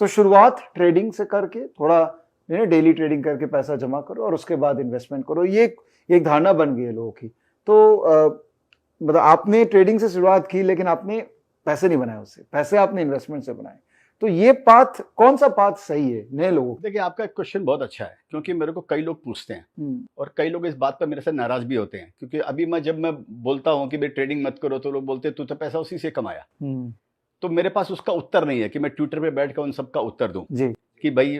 तो शुरुआत ट्रेडिंग से करके थोड़ा डेली ट्रेडिंग करके पैसा जमा करो और उसके बाद इन्वेस्टमेंट करो, ये एक धारणा बन गई है लोगों की। तो मतलब आपने ट्रेडिंग से शुरुआत की लेकिन आपने पैसे नहीं बनाए उससे, पैसे आपने इन्वेस्टमेंट से बनाए। तो ये पाथ, कौन सा पाथ सही है नए लोगों? देखिए, आपका क्वेश्चन बहुत अच्छा है, क्योंकि मेरे को कई लोग पूछते हैं और कई लोग इस बात पर मेरे से नाराज भी होते हैं, क्योंकि अभी जब मैं बोलता हूँ कि भाई ट्रेडिंग मत करो, तो लोग बोलते हैं तू तो पैसा उसी से कमाया। तो मेरे पास उसका उत्तर नहीं है कि मैं ट्विटर पे बैठ कर उन सबका उत्तर दूं कि भाई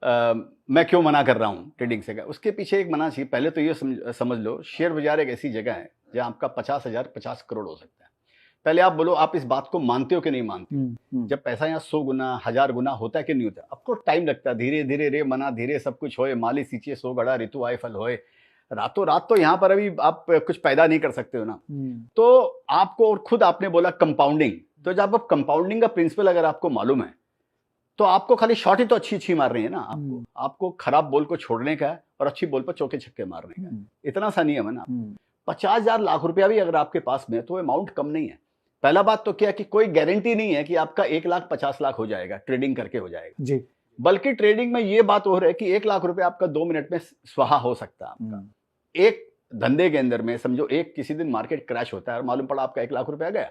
मैं क्यों मना कर रहा हूँ ट्रेडिंग से। उसके पीछे एक मना चाहिए। पहले तो ये समझ लो, शेयर बाजार एक ऐसी जगह है जहाँ आपका 50,000 50 करोड़ हो सकता है। पहले आप बोलो, आप इस बात को मानते हो कि नहीं मानते? जब पैसा यहाँ 100 गुना 1000 गुना होता है कि नहीं होता? आपको टाइम लगता है, धीरे धीरे रे मना धीरे सब कुछ होए, माली सींचे 100 घड़ा ऋतु आए फल होए। रातों रात तो यहाँ पर अभी आप कुछ पैदा नहीं कर सकते हो ना। तो आपको, और खुद आपने बोला कंपाउंडिंग, तो जब आप कंपाउंडिंग का प्रिंसिपल अगर आपको मालूम है, तो आपको खाली शॉट ही तो अच्छी मार रही है ना। आपको खराब बॉल को छोड़ने का है और अच्छी बॉल पर चौके छक्के मारने का, इतना सा नियम है ना। 50,000 लाख रुपया भी अगर आपके पास में है तो अमाउंट कम नहीं है। पहला बात तो क्या कि कोई गारंटी नहीं है कि आपका 1,50,00,000 हो जाएगा, ट्रेडिंग करके हो जाएगा जी। बल्कि ट्रेडिंग में ये बात हो रही है कि 1 लाख रुपया आपका 2 मिनट में स्वाहा हो सकता है। आपका एक धंधे के अंदर में समझो, एक किसी दिन मार्केट क्रैश होता है और मालूम पड़ा आपका 1 लाख रुपया गया,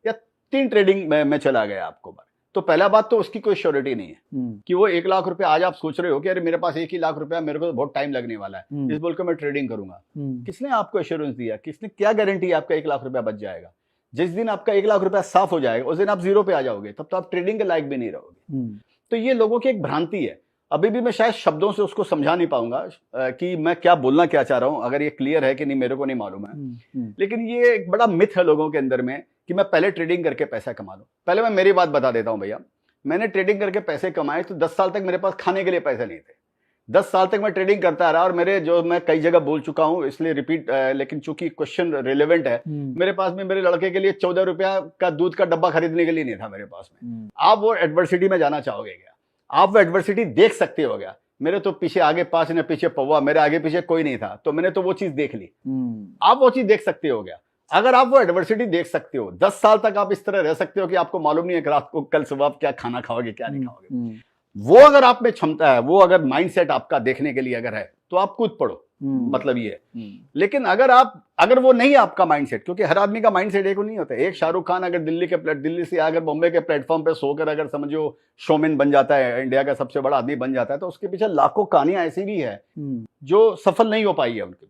या 3 ट्रेडिंग में चला गया आपको, तो पहला बात तो उसकी कोई श्योरिटी नहीं है कि वो 1 लाख रुपया आज आप सोच रहे हो कि अरे मेरे पास 1 ही लाख रुपया, मेरे को तो बहुत टाइम लगने वाला है, इस बोल के मैं ट्रेडिंग करूंगा। किसने आपको एश्योरेंस दिया? किसने, क्या गारंटी आपका 1 लाख रुपया बच जाएगा? जिस दिन आपका 1 लाख रुपया साफ हो जाएगा उस दिन आप जीरो पे आ जाओगे, तब तो आप ट्रेडिंग के लायक भी नहीं रहोगे। तो ये लोगों की एक भ्रांति है। अभी भी मैं शायद शब्दों से उसको समझा नहीं पाऊंगा कि मैं क्या बोलना क्या चाह रहा हूं, अगर ये क्लियर है कि नहीं मेरे को नहीं मालूम है। लेकिन ये एक बड़ा मिथ है लोगों के अंदर में कि मैं पहले ट्रेडिंग करके पैसा कमा लूं। पहले मैं मेरी बात बता देता हूं भैया, मैंने ट्रेडिंग करके पैसे कमाए तो 10 साल तक मेरे पास खाने के लिए पैसे नहीं थे। 10 साल तक मैं ट्रेडिंग करता रहा और मेरे, जो मैं कई जगह बोल चुका हूं इसलिए रिपीट, लेकिन चूंकि क्वेश्चन रिलेवेंट है, मेरे पास में मेरे लड़के के लिए 14 रुपया का दूध का डब्बा खरीदने के लिए नहीं था मेरे पास में। आप वो एडवर्सिटी में जाना चाहोगे क्या? आप वो एडवर्सिटी देख सकते हो क्या? मेरे तो पीछे आगे 5 ने पीछे पौवा, मेरे आगे पीछे कोई नहीं था, तो मैंने तो वो चीज देख ली। आप वो चीज देख सकते हो क्या? अगर आप वो एडवर्सिटी देख सकते हो, 10 साल तक आप इस तरह रह सकते हो कि आपको मालूम नहीं है कि रात को कल सुबह आप क्या खाना खाओगे क्या नहीं खाओगे, वो अगर आप में क्षमता है, वो अगर माइंडसेट आपका देखने के लिए अगर है, तो आप कूद पड़ो, मतलब ये है। लेकिन अगर वो नहीं है आपका माइंडसेट, क्योंकि हर आदमी का माइंडसेट एक नहीं होता है। एक शाहरुख खान अगर दिल्ली से अगर बॉम्बे के प्लेटफॉर्म पे सोकर अगर समझो शोमैन बन जाता है, इंडिया का सबसे बड़ा आदमी बन जाता है, तो उसके पीछे लाखों कहानियां ऐसी भी है जो सफल नहीं हो पाई है उनके।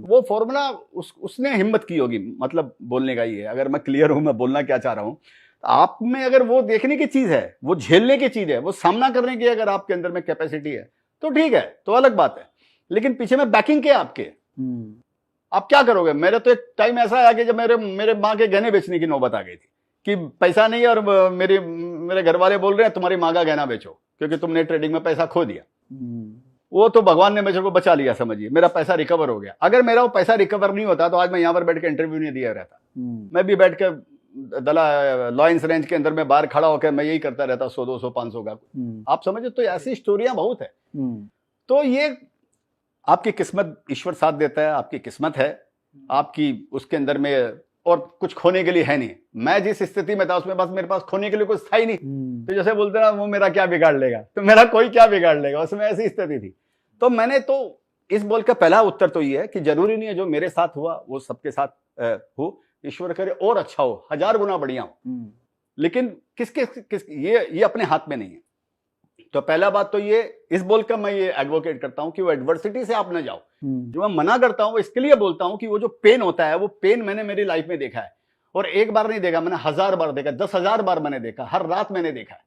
वो फॉर्मूला उसने हिम्मत की होगी, मतलब बोलने का ये है। अगर मैं क्लियर हूं मैं बोलना क्या चाह रहा हूं, आप में अगर वो देखने की चीज है, वो झेलने की चीज है, वो सामना करने की अगर आपके अंदर में कैपेसिटी है, तो ठीक है, तो अलग बात है। लेकिन पीछे में बैकिंग क्या आपके, आप क्या करोगे? मेरे तो एक टाइम ऐसा आया कि जब मेरे माँ के गहने बेचने की नौबत आ गई थी कि पैसा नहीं है और मेरे घर वाले बोल रहे हैं तुम्हारी माँ का गहना बेचो क्योंकि तुमने ट्रेडिंग में पैसा खो दिया। वो तो भगवान ने मेरे को बचा लिया, समझिए, मेरा पैसा रिकवर हो गया। अगर मेरा वो पैसा रिकवर नहीं होता तो आज मैं यहाँ पर बैठ के इंटरव्यू नहीं दिया रहता। मैं भी बैठ के लॉयंस रेंज के अंदर में बाहर खड़ा होकर मैं यही करता रहता, 100 200 500 का। आप समझे? तो ऐसी स्टोरियां बहुत है। तो ये आपकी किस्मत, ईश्वर साथ देता है, आपकी किस्मत है आपकी उसके अंदर में, और कुछ खोने के लिए है नहीं। मैं जिस स्थिति में था उसमें बस मेरे पास खोने के लिए कुछ था ही नहीं। तो जैसे बोलते ना, वो मेरा क्या बिगाड़ लेगा, तो मेरा कोई क्या बिगाड़ लेगा, उसमें ऐसी स्थिति थी। तो मैंने तो इस बोल का पहला उत्तर तो ये है कि जरूरी नहीं है जो मेरे साथ हुआ वो सबके साथ हो, ईश्वर करे और अच्छा हो, 1000 गुना बढ़िया हो। लेकिन किस ये अपने हाथ में नहीं है। तो पहला बात तो ये, इस बोल कर मैं ये एडवोकेट करता हूं कि वो एडवर्सिटी से आप ना जाओ। जो मैं मना करता हूं इसके लिए बोलता हूं कि वो जो पेन होता है, वो पेन मैंने मेरी लाइफ में देखा है, और एक बार नहीं देखा, मैंने 1000 बार देखा, 10,000 बार मैंने देखा, हर रात मैंने देखा है।